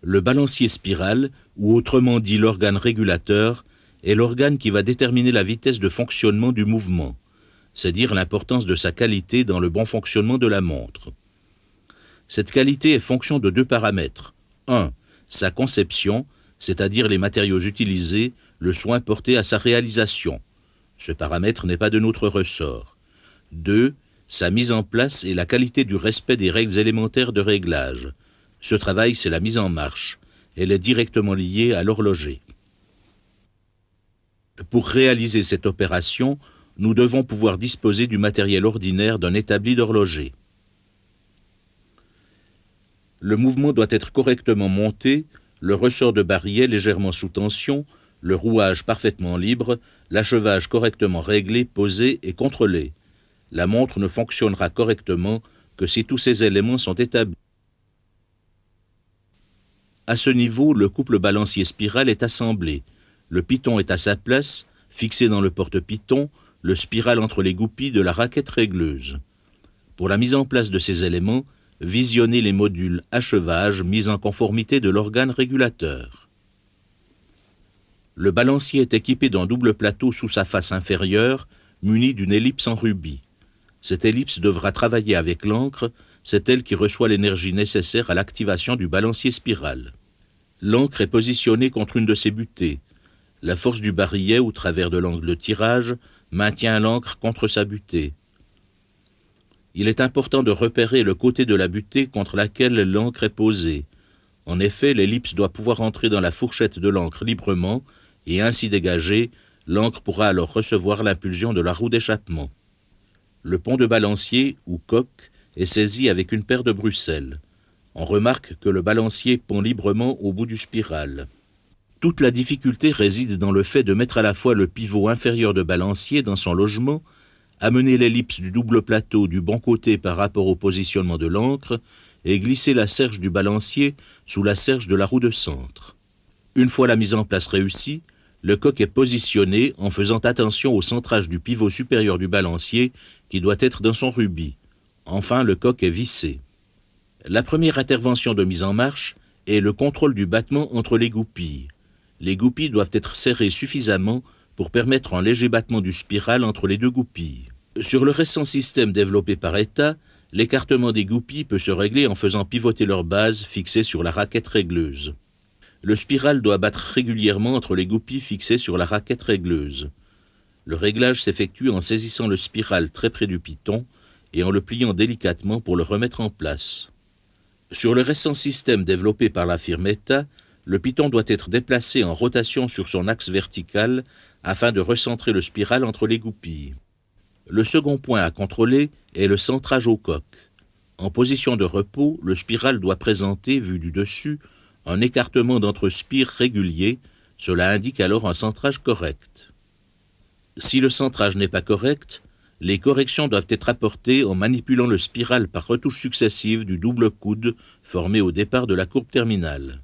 Le balancier spirale, ou autrement dit l'organe régulateur, est l'organe qui va déterminer la vitesse de fonctionnement du mouvement, c'est-à-dire l'importance de sa qualité dans le bon fonctionnement de la montre. Cette qualité est fonction de deux paramètres. 1. Sa conception, c'est-à-dire les matériaux utilisés, le soin porté à sa réalisation. Ce paramètre n'est pas de notre ressort. 2. Sa mise en place et la qualité du respect des règles élémentaires de réglage. Ce travail, c'est la mise en marche. Elle est directement liée à l'horloger. Pour réaliser cette opération, nous devons pouvoir disposer du matériel ordinaire d'un établi d'horloger. Le mouvement doit être correctement monté, le ressort de barillet légèrement sous tension, le rouage parfaitement libre, l'achevage correctement réglé, posé et contrôlé. La montre ne fonctionnera correctement que si tous ces éléments sont établis. À ce niveau, le couple balancier spirale est assemblé. Le piton est à sa place, fixé dans le porte-piton, le spirale entre les goupilles de la raquette régleuse. Pour la mise en place de ces éléments, visionnez les modules achevage mis en conformité de l'organe régulateur. Le balancier est équipé d'un double plateau sous sa face inférieure, muni d'une ellipse en rubis. Cette ellipse devra travailler avec l'encre, c'est elle qui reçoit l'énergie nécessaire à l'activation du balancier spirale. L'encre est positionnée contre une de ses butées. La force du barillet au travers de l'angle de tirage maintient l'encre contre sa butée. Il est important de repérer le côté de la butée contre laquelle l'encre est posée. En effet, l'ellipse doit pouvoir entrer dans la fourchette de l'encre librement et ainsi dégagée, l'encre pourra alors recevoir l'impulsion de la roue d'échappement. Le pont de balancier, ou coque, est saisi avec une paire de Bruxelles. On remarque que le balancier pond librement au bout du spirale. Toute la difficulté réside dans le fait de mettre à la fois le pivot inférieur de balancier dans son logement, amener l'ellipse du double plateau du bon côté par rapport au positionnement de l'encre et glisser la serge du balancier sous la serge de la roue de centre. Une fois la mise en place réussie, le coq est positionné en faisant attention au centrage du pivot supérieur du balancier qui doit être dans son rubis. Enfin, le coq est vissé. La première intervention de mise en marche est le contrôle du battement entre les goupilles. Les goupilles doivent être serrées suffisamment pour permettre un léger battement du spirale entre les deux goupilles. Sur le récent système développé par ETA, l'écartement des goupilles peut se régler en faisant pivoter leur base fixée sur la raquette régleuse. Le spirale doit battre régulièrement entre les goupilles fixées sur la raquette régleuse. Le réglage s'effectue en saisissant le spirale très près du piton et en le pliant délicatement pour le remettre en place. Sur le récent système développé par la firme ETA, le piton doit être déplacé en rotation sur son axe vertical afin de recentrer le spirale entre les goupilles. Le second point à contrôler est le centrage au coq. En position de repos, le spirale doit présenter, vu du dessus, un écartement d'entre-spire régulier, cela indique alors un centrage correct. Si le centrage n'est pas correct, les corrections doivent être apportées en manipulant le spirale par retouches successives du double coude formé au départ de la courbe terminale.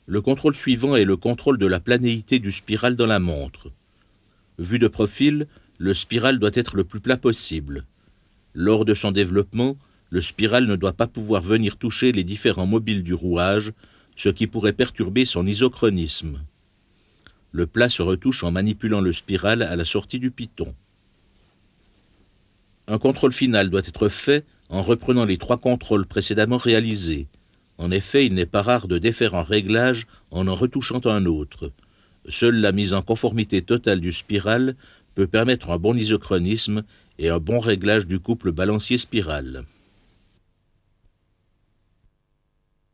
Le contrôle suivant est le contrôle de la planéité du spirale dans la montre. Vu de profil, le spirale doit être le plus plat possible. Lors de son développement, le spirale ne doit pas pouvoir venir toucher les différents mobiles du rouage, ce qui pourrait perturber son isochronisme. Le plat se retouche en manipulant le spirale à la sortie du piton. Un contrôle final doit être fait en reprenant les 3 contrôles précédemment réalisés. En effet, il n'est pas rare de défaire un réglage en retouchant un autre. Seule la mise en conformité totale du spirale peut permettre un bon isochronisme et un bon réglage du couple balancier-spirale.